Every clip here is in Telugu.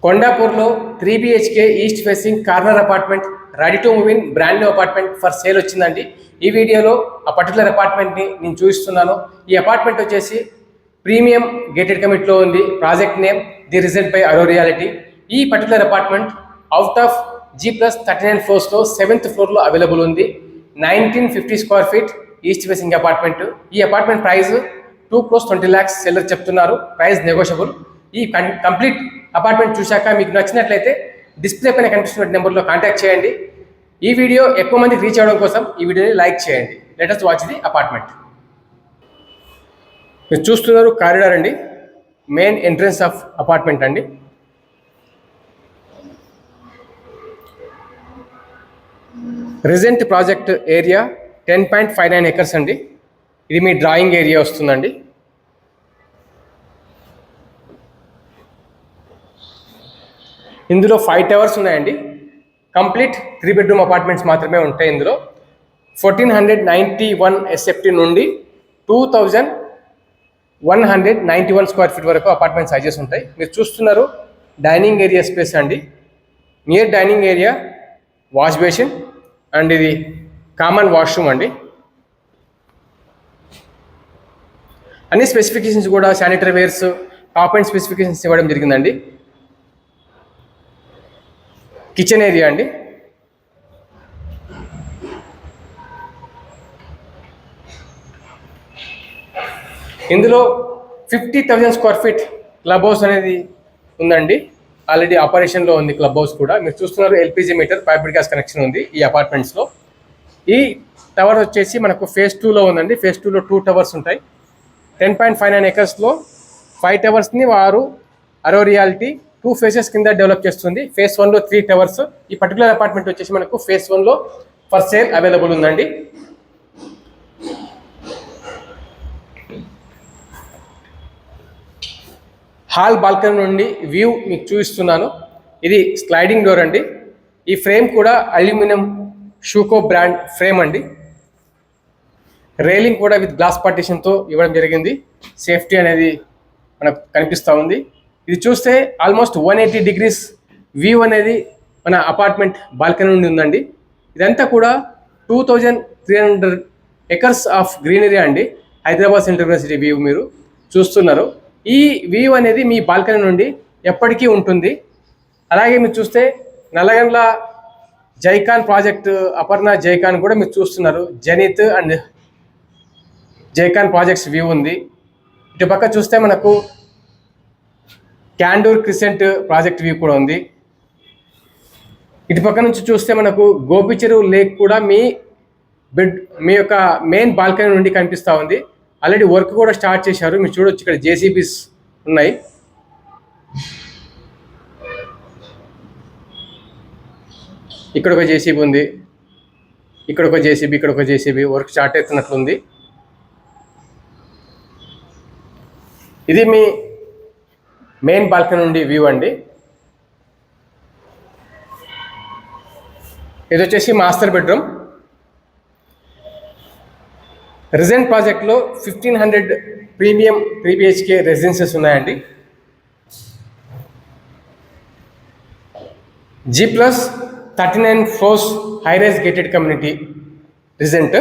కొండాపూర్లో 3 BHK east facing corner apartment ready to move in brand new apartment for sale వచ్చిందండి. ఈ వీడియోలో ఆ పర్టికులర్ అపార్ట్మెంట్ని నేను చూపిస్తున్నాను. ఈ అపార్ట్మెంట్ వచ్చేసి ప్రీమియం గేటెడ్ కమిటీలో ఉంది. Project name the Regent by Aro Realty. ఈ particular apartment out of G+39 ఫ్లోర్స్లో 7th ఫ్లోర్లో అవైలబుల్ ఉంది. 1950 square feet east facing apartment. ఈ అపార్ట్మెంట్ ప్రైస్ 2,20 lakhs సెల్లర్ చెప్తున్నారు. Price negotiable. ఈ కంప్లీట్ అపార్ట్మెంట్ చూశాక మీకు నచ్చినట్లయితే డిస్ప్లే పైన కనిపిస్తున్న నెంబర్లో కాంటాక్ట్ చేయండి. ఈ వీడియో ఎక్కువ మందికి రీచ్ అవ్వడం కోసం ఈ వీడియోని లైక్ చేయండి. Let us watch the apartment. మీరు చూస్తున్నారు కారిడార్ అండి, మెయిన్ ఎంట్రన్స్ ఆఫ్ అపార్ట్మెంట్ అండి. రిజెంట్ ప్రాజెక్ట్ ఏరియా 10.59 acres అండి. ఇది మీ డ్రాయింగ్ ఏరియా వస్తుందండి. ఇందులో 5 towers ఉన్నాయండి. కంప్లీట్ 3 bedroom అపార్ట్మెంట్స్ మాత్రమే ఉంటాయి. ఇందులో 1491 SFT నుండి 2191 స్క్వేర్ ఫీట్ వరకు అపార్ట్మెంట్ సైజెస్ ఉంటాయి. మీరు చూస్తున్నారు డైనింగ్ ఏరియా స్పేస్ అండి. Near dining area wash basin and ఇది కామన్ వాష్రూమ్ అండి. అన్ని స్పెసిఫికేషన్స్ కూడా sanitary wares top and specifications ఇవ్వడం జరిగిందండి. కిచెన్ ఏరియా అండి. ఇందులో 50,000 స్క్వేర్ ఫీట్ క్లబ్ హౌస్ అనేది ఉందండి. ఆల్రెడీ ఆపరేషన్లో ఉంది క్లబ్ హౌస్ కూడా. మీరు చూస్తున్నారు LPG meter, piped gas connection ఉంది ఈ అపార్ట్మెంట్స్లో. ఈ టవర్ వచ్చేసి మనకు ఫేజ్ 2లో ఉందండి. ఫేజ్ 2లో 2 towers ఉంటాయి. 10.59 acresలో 5 towersని వారు అరో రియాలిటీ 2 phases కింద డెవలప్ చేస్తుంది. ఫేజ్ 1లో 3 towers. ఈ పర్టికులర్ అపార్ట్మెంట్ వచ్చేసి మనకు ఫేజ్ 1లో ఫర్ సేల్ అవైలబుల్ ఉందండి. హాల్ బాల్కనీ నుండి వ్యూ మీకు చూపిస్తున్నాను. ఇది స్లైడింగ్ డోర్ అండి. ఈ ఫ్రేమ్ కూడా అల్యూమినియం షూకో బ్రాండ్ ఫ్రేమ్ అండి. రైలింగ్ కూడా విత్ గ్లాస్ పార్టీషన్తో ఇవ్వడం జరిగింది. సేఫ్టీ అనేది మనకు కనిపిస్తూ ఉంది. ఇది చూస్తే ఆల్మోస్ట్ 180 degrees వ్యూ అనేది మన అపార్ట్మెంట్ బాల్కనీ నుండి ఉందండి. ఇదంతా కూడా 2300 acres ఆఫ్ గ్రీనరీ అండి. హైదరాబాద్ సెంట్రల్ యూనివర్సిటీ వ్యూ మీరు చూస్తున్నారు. ఈ వ్యూ అనేది మీ బాల్కనీ నుండి ఎప్పటికీ ఉంటుంది. అలాగే మీరు చూస్తే నల్లగండ్ల జైకాన్ ప్రాజెక్ట్, అపర్ణ జైకాన్ కూడా మీరు చూస్తున్నారు. జనిత్ అండ్ జైకాన్ ప్రాజెక్ట్స్ వ్యూ ఉంది. ఇటు పక్క చూస్తే మనకు క్యాండూర్ క్రిసెంట్ ప్రాజెక్ట్ వ్యూ కూడా ఉంది. ఇటు పక్క నుంచి చూస్తే మనకు గోపిచెరువు లేక్ కూడా మీ యొక్క మెయిన్ బాల్కనీ నుండి కనిపిస్తూ ఉంది. ఆల్రెడీ వర్క్ కూడా స్టార్ట్ చేశారు. మీరు చూడొచ్చు ఇక్కడ JCBs ఉన్నాయి. ఇక్కడ ఒక JCB ఉంది, ఇక్కడ ఒక JCB, ఇక్కడ ఒక JCB. వర్క్ స్టార్ట్ అవుతున్నట్లుంది. ఇది మీ మెయిన్ బాల్కనీ నుండి వ్యూ అండి. ఇది వచ్చేసి మాస్టర్ బెడ్రూమ్. రిజెంట్ ప్రాజెక్ట్లో 1500 ప్రీమియం 3 BHK రెసిడెన్సెస్ ఉన్నాయండి. G+39 floors high rise gated community Regent.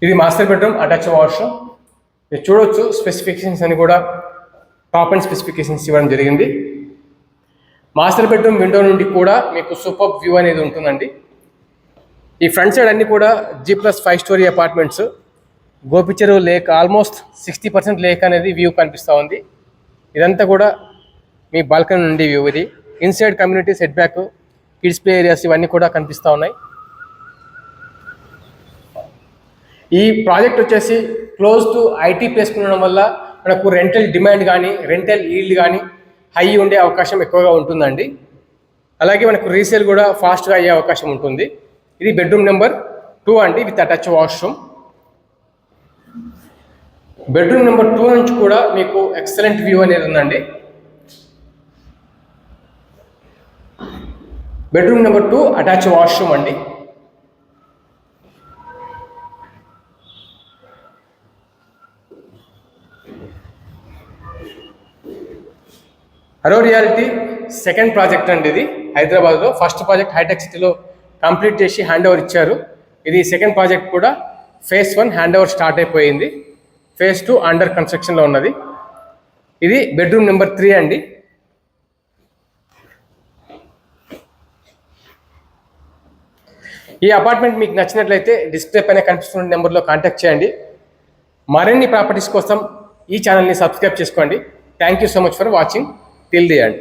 ఇది మాస్టర్ బెడ్రూమ్, అటాచ్ వాష్రూమ్. మీరు చూడవచ్చు స్పెసిఫికేషన్స్ అని కూడా టాప్ అండ్ స్పెసిఫికేషన్స్ ఇవ్వడం జరిగింది. మాస్టర్ బెడ్రూమ్ విండో నుండి కూడా మీకు సూపర్ వ్యూ అనేది ఉంటుందండి. ఈ ఫ్రంట్ సైడ్ అన్ని కూడా G+5 story apartments. Gopicheruvu lake almost 60% lake అనేది వ్యూ కనిపిస్తూ ఉంది. ఇదంతా కూడా మీ బాల్కనీ నుండి వ్యూ. ఇది inside community set back, kids play areas ఇవన్నీ కూడా కనిపిస్తూ ఉన్నాయి. ఈ ప్రాజెక్ట్ వచ్చేసి క్లోజ్ టు IT ప్లేస్ ఉండడం వల్ల మనకు రెంటల్ డిమాండ్ కానీ రెంటల్ ఈల్డ్ కానీ హై ఉండే అవకాశం ఎక్కువగా ఉంటుందండి. అలాగే మనకు రీసేల్ కూడా ఫాస్ట్గా అయ్యే అవకాశం ఉంటుంది. ఇది బెడ్రూమ్ నెంబర్ 2 అండి, with attach washroom. Bedroom number 2 నుంచి కూడా మీకు ఎక్సలెంట్ వ్యూ అనేది ఉందండి. బెడ్రూమ్ నెంబర్ 2 అటాచ్ వాష్రూమ్ అండి. హరో రియాలిటీ సెకండ్ ప్రాజెక్ట్ అండి ఇది హైదరాబాద్లో. ఫస్ట్ ప్రాజెక్ట్ హైటెక్ సిటీలో కంప్లీట్ చేసి హ్యాండ్ ఓవర్ ఇచ్చారు. ఇది సెకండ్ ప్రాజెక్ట్ కూడా ఫేజ్ 1 హ్యాండ్ ఓవర్ స్టార్ట్ అయిపోయింది. ఫేజ్ 2 అండర్ కన్స్ట్రక్షన్లో ఉన్నది. ఇది బెడ్రూమ్ నెంబర్ 3 అండి. ఈ అపార్ట్మెంట్ మీకు నచ్చినట్లయితే డిస్ప్లే పైన కనిపిస్తున్న నెంబర్లో కాంటాక్ట్ చేయండి. మరిన్ని ప్రాపర్టీస్ కోసం ఈ ఛానల్ని సబ్స్క్రైబ్ చేసుకోండి. Thank you so much for watching till the end.